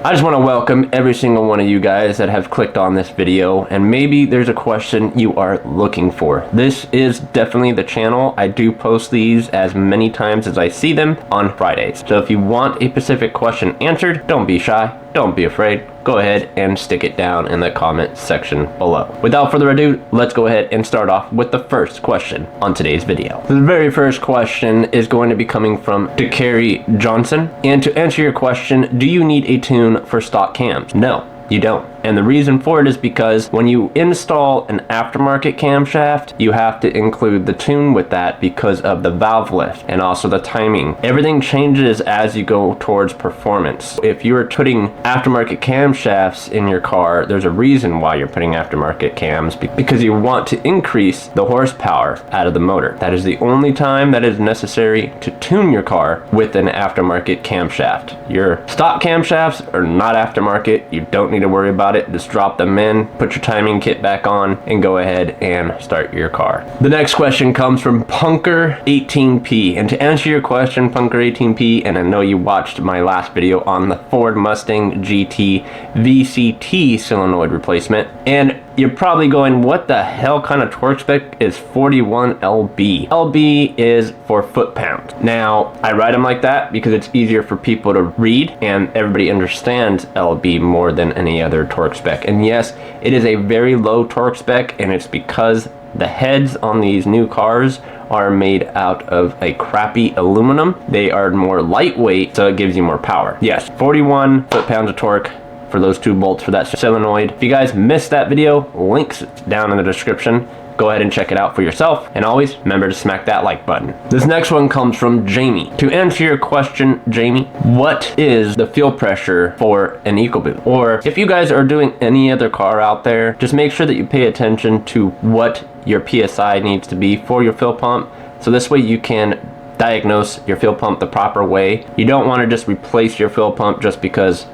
I just want to welcome every single one of you guys that have clicked on this video, and maybe there's a question you are looking for. This is definitely the channel. I do post these as many times as I see them on Fridays. So if you want a specific question answered, don't be shy, don't be afraid. Go ahead and stick it down in the comment section below. Without further ado, let's go ahead and start off with the first question on today's video. The very first question is going to be coming from DeCarry Johnson. And to answer your question, do you need a tune for stock cams? No, you don't. And the reason for it is because when you install an aftermarket camshaft, you have to include the tune with that because of the valve lift and also the timing. Everything changes as you go towards performance. If you're putting aftermarket camshafts in your car, there's a reason why you're putting aftermarket cams, because you want to increase the horsepower out of the motor. That is the only time that is necessary to tune your car with an aftermarket camshaft. Your stock camshafts are not aftermarket. You don't need to worry about it. Just drop them in, put your timing kit back on, and go ahead and start your car. The next question comes from Punker18P. And to answer your question, Punker18P, and I know you watched my last video on the Ford Mustang GT VCT solenoid replacement, and you're probably going, what the hell kind of torque spec is 41 lb? lb is for foot-pounds. Now, I write them like that because it's easier for people to read, and everybody understands lb more than any other torque spec. And yes, it is a very low torque spec, and it's because the heads on these new cars are made out of a crappy aluminum. They are more lightweight, so it gives you more power. Yes, 41 foot-pounds of torque for those two bolts for that solenoid. If you guys missed that video, links down in the description. Go ahead and check it out for yourself. And always remember to smack that like button. This next one comes from Jamie. To answer your question, Jamie, what is the fuel pressure for an EcoBoost? Or if you guys are doing any other car out there, just make sure that you pay attention to what your PSI needs to be for your fuel pump. So this way you can diagnose your fuel pump the proper way. You don't want to just replace your fuel pump just because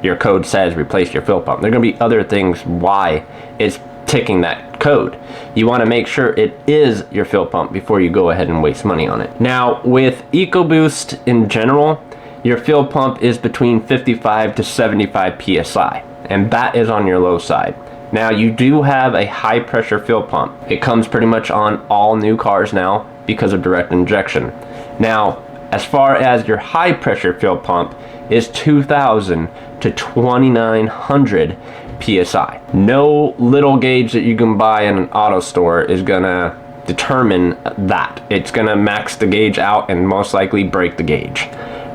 your code says replace your fuel pump. There are going to be other things why it's ticking that code. You want to make sure it is your fuel pump before you go ahead and waste money on it. Now, with EcoBoost in general, your fuel pump is between 55 to 75 psi, and that is on your low side. Now, you do have a high pressure fuel pump. It comes pretty much on all new cars now because of direct injection. Now, as far as your high pressure fuel pump is 2,000 to 2,900 psi. No little gauge that you can buy in an auto store is gonna determine that. It's gonna max the gauge out and most likely break the gauge.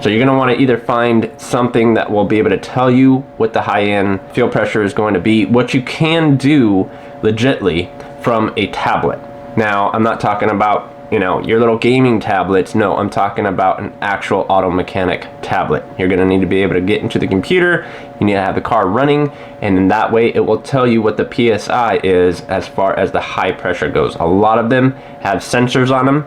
So you're gonna want to either find something that will be able to tell you what the high-end fuel pressure is going to be. What you can do legitly from a tablet. Now, I'm not talking about your little gaming tablets. No, I'm talking about an actual auto mechanic tablet. You're gonna need to be able to get into the computer. You need to have the car running, and in that way it will tell you what the PSI is as far as the high pressure goes. A lot of them have sensors on them,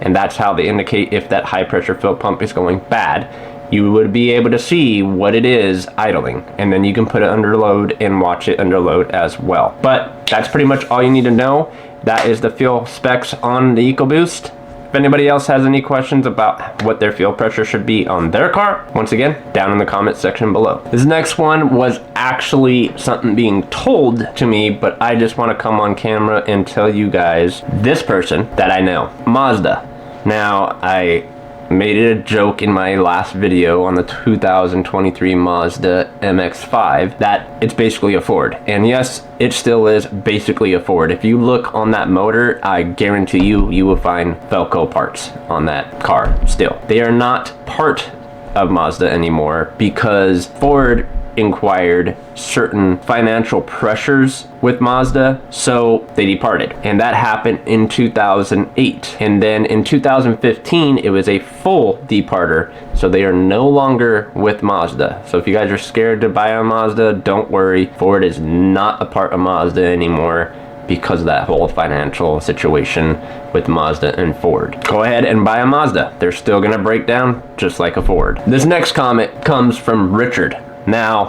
and that's how they indicate if that high pressure fuel pump is going bad. You would be able to see what it is idling, and then you can put it under load and watch it under load as well. But that's pretty much all you need to know. That is the fuel specs on the EcoBoost. If anybody else has any questions about what their fuel pressure should be on their car, once again, down in the comment section below. This next one was actually something being told to me, but I just want to come on camera and tell you guys this person that I know, Mazda. Now, I made it a joke in my last video on the 2023 Mazda MX-5 that it's basically a Ford. And yes, it still is basically a Ford. If you look on that motor, I guarantee you will find Velcro parts on that car still. They are not part of Mazda anymore because Ford inquired certain financial pressures with Mazda, so they departed, and that happened in 2008. And then in 2015 it was a full departure, so they are no longer with Mazda. So if you guys are scared to buy a Mazda, don't worry, Ford is not a part of Mazda anymore because of that whole financial situation with Mazda and Ford. Go ahead and buy a Mazda. They're still gonna break down just like a Ford. This next comment comes from Richard. Now,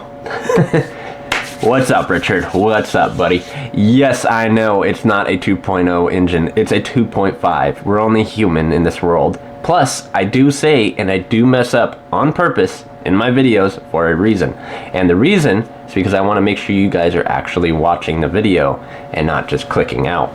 what's up, Richard? What's up, buddy? Yes, I know it's not a 2.0 engine. It's a 2.5. We're only human in this world. Plus, I do say, and I do mess up on purpose in my videos for a reason. And the reason is because I want to make sure you guys are actually watching the video and not just clicking out.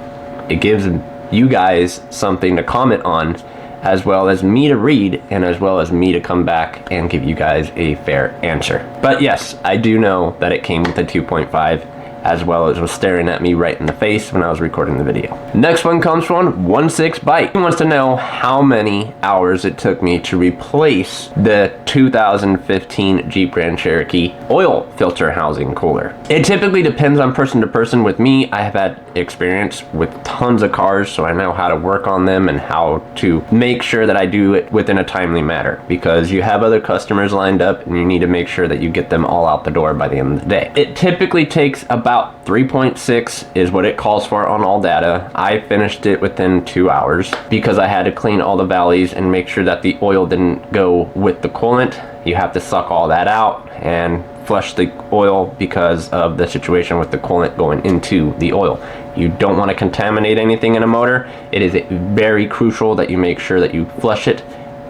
It gives you guys something to comment on, as well as me to read, and as well as me to come back and give you guys a fair answer. But yes, I do know that it came with a 2.5, as well as was staring at me right in the face when I was recording the video. Next one comes from 16 Bite. He wants to know how many hours it took me to replace the 2015 Jeep Grand Cherokee oil filter housing cooler. It typically depends on person to person. With me, I have had experience with tons of cars, so I know how to work on them and how to make sure that I do it within a timely manner, because you have other customers lined up and you need to make sure that you get them all out the door by the end of the day. It typically takes about 3.6 is what it calls for on all data. I finished it within 2 hours because I had to clean all the valleys and make sure that the oil didn't go with the coolant. You have to suck all that out and flush the oil because of the situation with the coolant going into the oil. You don't want to contaminate anything in a motor. It is very crucial that you make sure that you flush it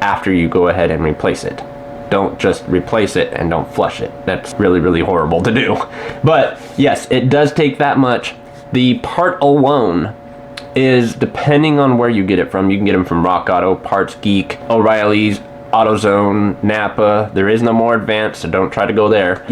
after you go ahead and replace it. Don't just replace it and don't flush it. That's really, really horrible to do. But yes, it does take that much. The part alone is, depending on where you get it from, you can get them from Rock Auto, Parts Geek, O'Reilly's, AutoZone, Napa. There is no more advanced, so don't try to go there.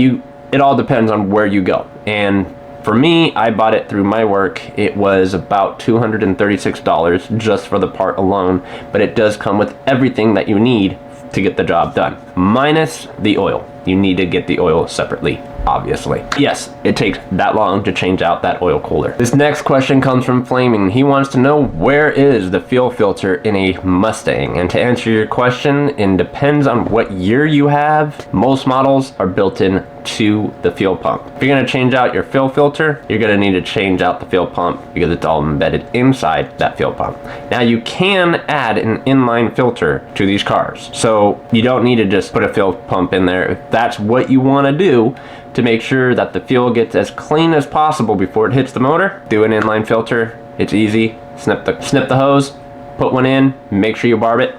It all depends on where you go. And for me, I bought it through my work. It was about $236 just for the part alone, but it does come with everything that you need to get the job done, minus the oil. You need to get the oil separately, obviously. Yes, it takes that long to change out that oil cooler. This next question comes from Flaming. He wants to know, where is the fuel filter in a Mustang? And to answer your question, it depends on what year you have. Most models are built in to the fuel pump. If you're gonna change out your fuel filter, you're gonna need to change out the fuel pump because it's all embedded inside that fuel pump. Now you can add an inline filter to these cars, so you don't need to just put a fuel pump in there. If that's what you wanna do to make sure that the fuel gets as clean as possible before it hits the motor, do an inline filter. It's easy. Snip the hose, put one in, make sure you barb it,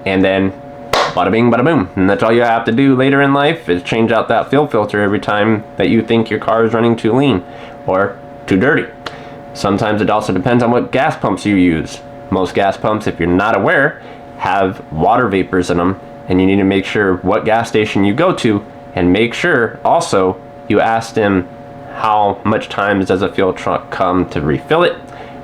and then bada bing, bada boom. And that's all you have to do later in life, is change out that fuel filter every time that you think your car is running too lean or too dirty. Sometimes it also depends on what gas pumps you use. Most gas pumps, if you're not aware, have water vapors in them, and you need to make sure what gas station you go to, and make sure also you ask them how much times does a fuel truck come to refill it,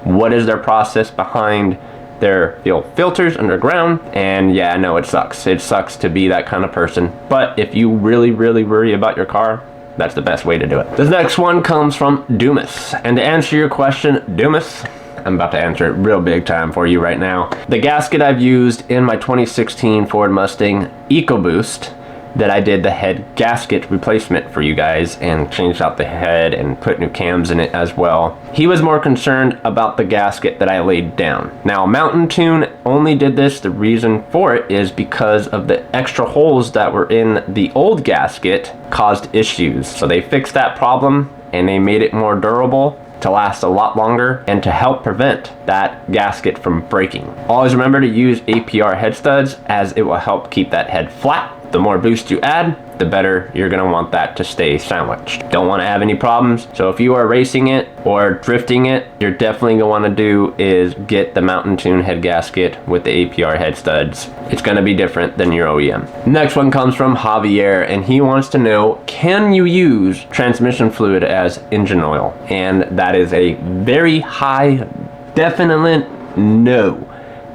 what is their process behind their fuel filters underground. And yeah, I know it sucks. It sucks to be that kind of person, but if you really, really worry about your car, that's the best way to do it. This next one comes from Dumas. And to answer your question, Dumas, I'm about to answer it real big time for you right now. The gasket I've used in my 2016 Ford Mustang EcoBoost, that I did the head gasket replacement for you guys and changed out the head and put new cams in it as well. He was more concerned about the gasket that I laid down. Now, Mountain Tune only did this. The reason for it is because of the extra holes that were in the old gasket caused issues. So they fixed that problem and they made it more durable to last a lot longer and to help prevent that gasket from breaking. Always remember to use APR head studs, as it will help keep that head flat. The more boost you add, the better you're gonna want that to stay sandwiched. Don't wanna have any problems. So if you are racing it or drifting it, you're definitely gonna wanna do is get the Mountain Tune head gasket with the APR head studs. It's gonna be different than your OEM. Next one comes from Javier, and he wants to know, can you use transmission fluid as engine oil? And that is a very high, definite no.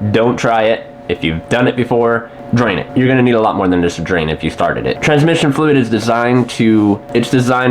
Don't try it. If you've done it before, drain it. You're gonna need a lot more than just a drain if you started it. Transmission fluid is designed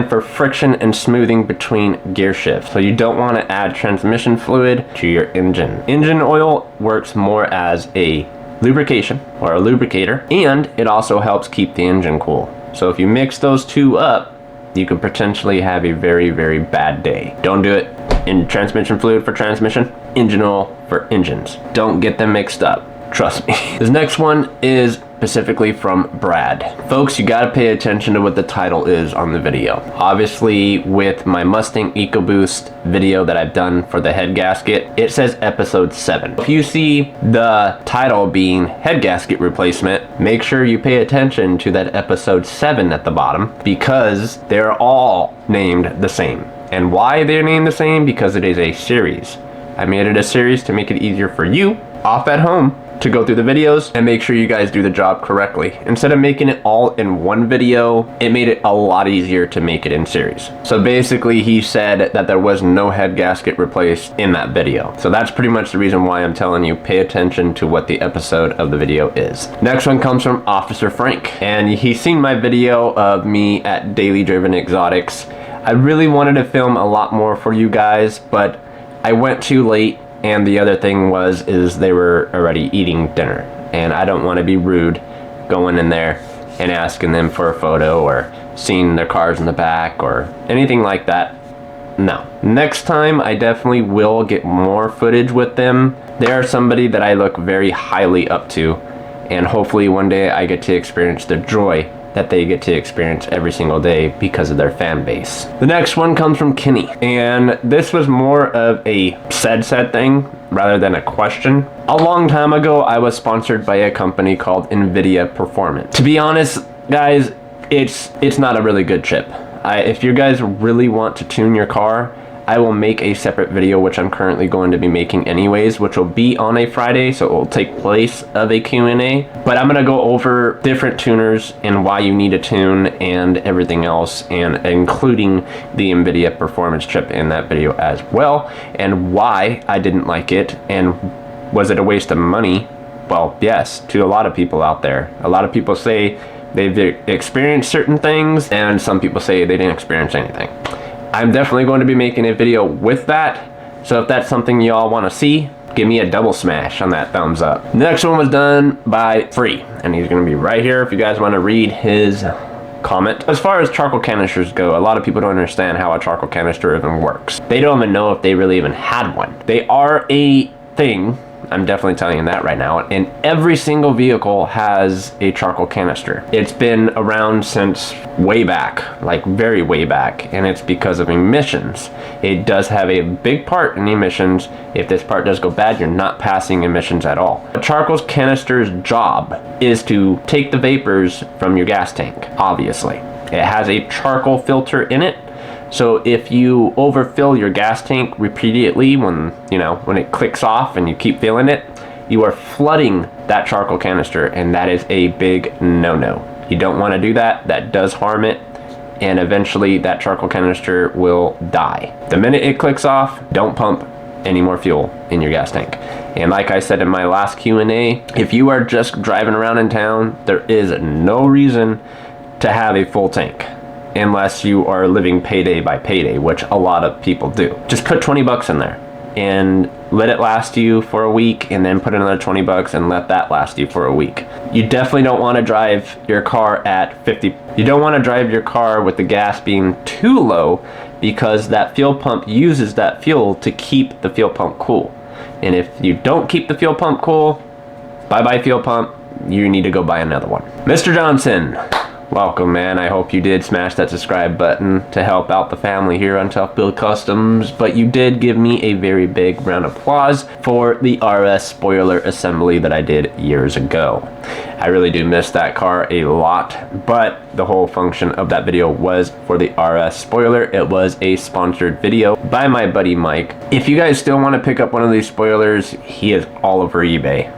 for friction and smoothing between gear shifts. So you don't wanna add transmission fluid to your engine. Engine oil works more as a lubrication or a lubricator, and it also helps keep the engine cool. So if you mix those two up, you could potentially have a very, very bad day. Don't do it. In transmission fluid for transmission, engine oil for engines. Don't get them mixed up. Trust me. This next one is specifically from Brad. Folks, you gotta pay attention to what the title is on the video. Obviously, with my Mustang EcoBoost video that I've done for the head gasket, it says episode 7. If you see the title being head gasket replacement, make sure you pay attention to that episode 7 at the bottom, because they're all named the same. And why they're named the same? Because it is a series. I made it a series to make it easier for you off at home to go through the videos and make sure you guys do the job correctly. Instead of making it all in one video, it made it a lot easier to make it in series. So basically he said that there was no head gasket replaced in that video. So that's pretty much the reason why I'm telling you, pay attention to what the episode of the video is. Next one comes from Officer Frank, and he's seen my video of me at Daily Driven Exotics. I really wanted to film a lot more for you guys, but I went too late. And the other thing is they were already eating dinner, and I don't want to be rude going in there and asking them for a photo or seeing their cars in the back or anything like that. No. Next time I definitely will get more footage with them. They are somebody that I look very highly up to, and hopefully one day I get to experience the joy that they get to experience every single day because of their fan base. The next one comes from Kenny, and this was more of a said thing rather than a question. A long time ago, I was sponsored by a company called NVIDIA Performance. To be honest, guys, it's not a really good chip. If you guys really want to tune your car, I will make a separate video, which I'm currently going to be making anyways, which will be on a Friday, so it will take place of a Q&A. But I'm gonna go over different tuners and why you need a tune and everything else, and including the NVIDIA Performance chip in that video as well, and why I didn't like it, and was it a waste of money? Well, yes, to a lot of people out there. A lot of people say they've experienced certain things, and some people say they didn't experience anything. I'm definitely going to be making a video with that, so if that's something y'all want to see, give me a double smash on that thumbs up. The next one was done by Free, and he's going to be right here if you guys want to read his comment. As far as charcoal canisters go, a lot of people don't understand how a charcoal canister even works. They don't even know if they really even had one. They are a thing, I'm definitely telling you that right now, and every single vehicle has a charcoal canister. It's been around since way back, like very way back, and it's because of emissions. It does have a big part in emissions. If this part does go bad, you're not passing emissions at all. A charcoal canister's job is to take the vapors from your gas tank, obviously. It has a charcoal filter in it. So if you overfill your gas tank repeatedly when it clicks off and you keep filling it, you are flooding that charcoal canister, and that is a big no-no. You don't want to do that. That does harm it, and eventually that charcoal canister will die. The minute it clicks off, don't pump any more fuel in your gas tank. And like I said in my last Q&A, if you are just driving around in town, there is no reason to have a full tank, unless you are living payday by payday, which a lot of people do. Just put 20 bucks in there and let it last you for a week, and then put another 20 bucks and let that last you for a week. You definitely don't want to drive your car at 50. You don't want to drive your car with the gas being too low, because that fuel pump uses that fuel to keep the fuel pump cool. And if you don't keep the fuel pump cool, bye-bye fuel pump, you need to go buy another one. Mr. Johnson, welcome, man. I hope you did smash that subscribe button to help out the family here on Tough Build Customs, but you did give me a very big round of applause for the RS spoiler assembly that I did years ago. I really do miss that car a lot, but the whole function of that video was for the RS spoiler. It was a sponsored video by my buddy Mike. If you guys still want to pick up one of these spoilers, he is all over eBay.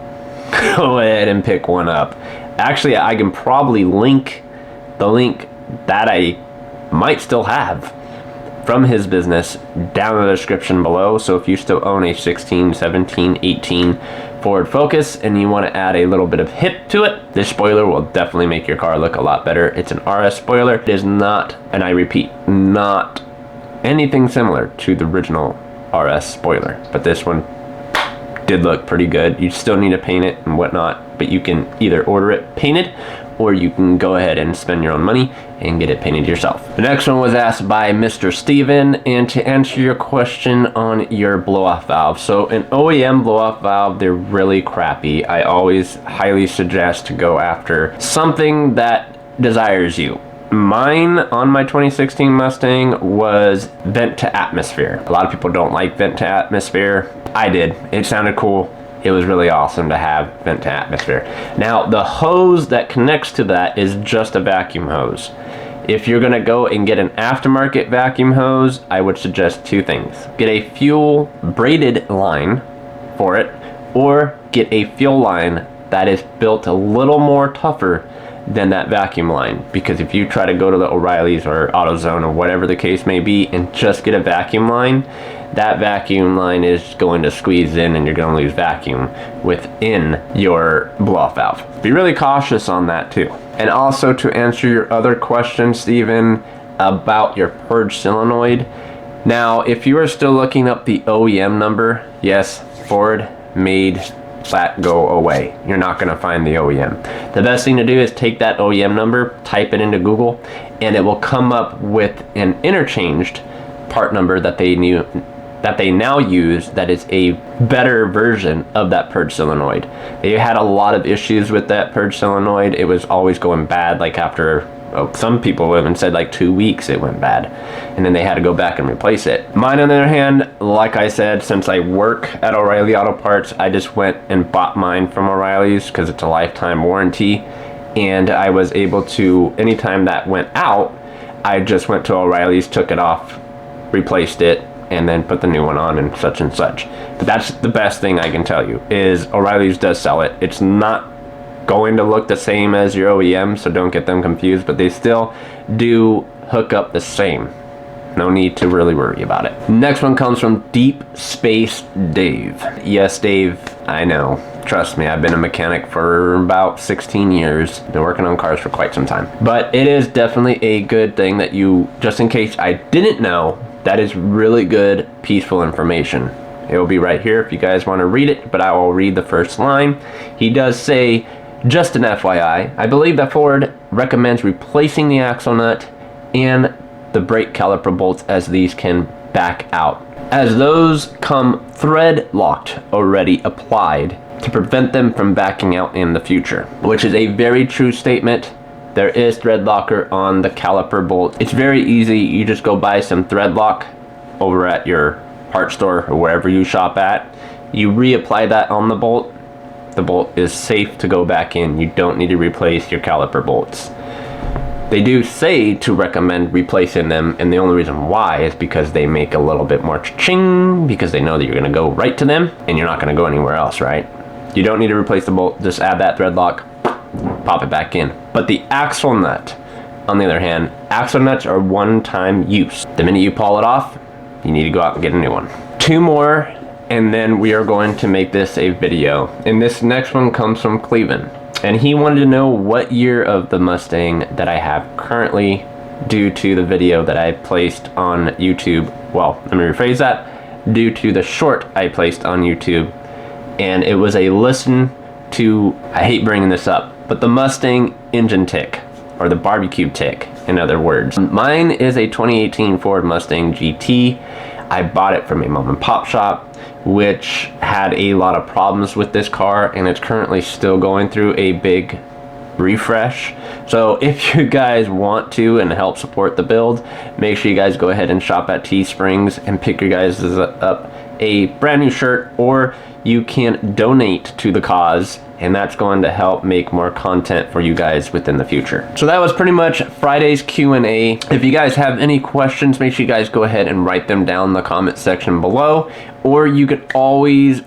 Go ahead and pick one up. Actually, I can probably link the link that I might still have from his business down in the description below. So if you still own a 16, 17, 18 Ford Focus and you want to add a little bit of hip to it, this spoiler will definitely make your car look a lot better. It's an RS spoiler. It is not, and I repeat, not anything similar to the original RS spoiler, but this one did look pretty good. You still need to paint it and whatnot, but you can either order it painted or you can go ahead and spend your own money and get it painted yourself. The next one was asked by Mr. Steven, and to answer your question on your blow-off valve. So an OEM blow-off valve, they're really crappy. I always highly suggest to go after something that desires you. Mine on my 2016 Mustang was vent to atmosphere. A lot of people don't like vent to atmosphere. I did. It sounded cool. It was really awesome to have vent to atmosphere. Now, the hose that connects to that is just a vacuum hose. If you're gonna go and get an aftermarket vacuum hose, I would suggest two things. Get a fuel braided line for it, or get a fuel line that is built a little more tougher than that vacuum line. Because if you try to go to the O'Reilly's or AutoZone or whatever the case may be and just get a vacuum line, that vacuum line is going to squeeze in and you're going to lose vacuum within your blow-off valve. Be really cautious on that too. And also, to answer your other question, Steven, about your purge solenoid. Now, if you are still looking up the OEM number, yes, Ford made that go away. You're not going to find the OEM. The best thing to do is take that OEM number, type it into Google, and it will come up with an interchanged part number that they now use that is a better version of that purge solenoid. They had a lot of issues with that purge solenoid. It was always going bad, like after some people even said like 2 weeks it went bad, and then they had to go back and replace it. Mine, on the other hand, like I said, since I work at O'Reilly Auto Parts, I just went and bought mine from O'Reilly's because it's a lifetime warranty, and I was able to, anytime that went out, I just went to O'Reilly's, took it off, replaced it, and then put the new one on and such and such. But that's the best thing I can tell you, is O'Reilly's does sell it. It's not going to look the same as your OEM, so don't get them confused, but they still do hook up the same. No need to really worry about it. Next one comes from Deep Space Dave. Yes, Dave, I know. Trust me, I've been a mechanic for about 16 years. Been working on cars for quite some time. But it is definitely a good thing that you, just in case I didn't know, that is really good, peaceful information. It will be right here if you guys want to read it, but I will read the first line. He does say, just an FYI, I believe that Ford recommends replacing the axle nut and the brake caliper bolts, as these can back out, as those come thread locked already applied to prevent them from backing out in the future, which is a very true statement. There is thread locker on the caliper bolt. It's very easy. You just go buy some thread lock over at your parts store or wherever you shop at. You reapply that on the bolt. The bolt is safe to go back in. You don't need to replace your caliper bolts. They do say to recommend replacing them, and the only reason why is because they make a little bit more ching, because they know that you're going to go right to them and you're not going to go anywhere else, right? You don't need to replace the bolt. Just add that thread lock, pop it back in. But the axle nut, on the other hand, axle nuts are one-time use. The minute you pull it off, you need to go out and get a new one. Two more, and then we are going to make this a video. And this next one comes from Cleveland, and he wanted to know what year of the Mustang that I have currently, due to the video that I placed on YouTube. Well, let me rephrase that. Due to the short I placed on YouTube, and it was a listen to, I hate bringing this up, but the Mustang engine tick, or the barbecue tick, in other words. Mine is a 2018 Ford Mustang GT. I bought it from a mom and pop shop, which had a lot of problems with this car, and it's currently still going through a big refresh. So if you guys want to and help support the build, make sure you guys go ahead and shop at Teesprings and pick your guys up a brand new shirt, or you can donate to the cause, and that's going to help make more content for you guys within the future. So that was pretty much Friday's Q&A. If you guys have any questions, make sure you guys go ahead and write them down in the comment section below, or you can always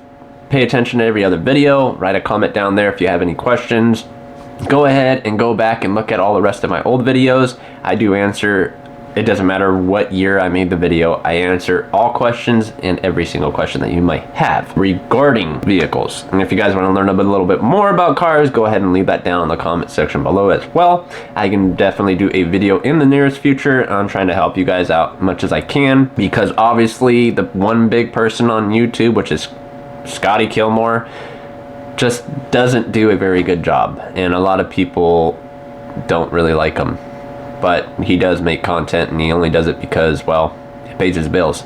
pay attention to every other video, write a comment down there if you have any questions. Go ahead and go back and look at all the rest of my old videos. I do answer, it doesn't matter what year I made the video, I answer all questions and every single question that you might have regarding vehicles. And if you guys want to learn a little bit more about cars, go ahead and leave that down in the comment section below as well. I can definitely do a video in the nearest future. I'm trying to help you guys out as much as I can, because obviously the one big person on YouTube, which is Scotty Kilmore, just doesn't do a very good job, and a lot of people don't really like him. But he does make content, and he only does it because, well, it pays his bills.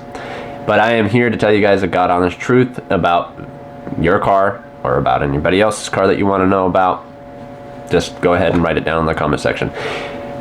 But I am here to tell you guys a God honest truth about your car, or about anybody else's car that you want to know about. Just go ahead and write it down in the comment section.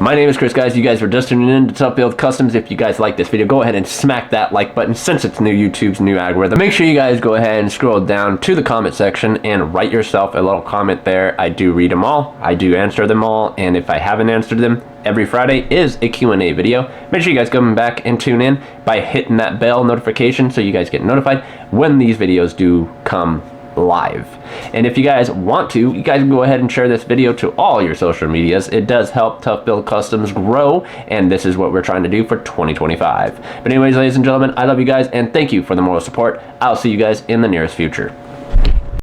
My name is Chris, guys. You guys were just tuning in to Tough Build Customs. If you guys like this video, go ahead and smack that like button since it's new YouTube's new algorithm. Make sure you guys go ahead and scroll down to the comment section and write yourself a little comment there. I do read them all. I do answer them all. And if I haven't answered them, every Friday is a Q&A video. Make sure you guys come back and tune in by hitting that bell notification so you guys get notified when these videos do come live. And if you guys want to, you guys can go ahead and share this video to all your social medias. It does help Tough Build Customs grow, and this is what we're trying to do for 2025. But anyways, ladies and gentlemen, I love you guys, and thank you for the moral support. I'll see you guys in the nearest future.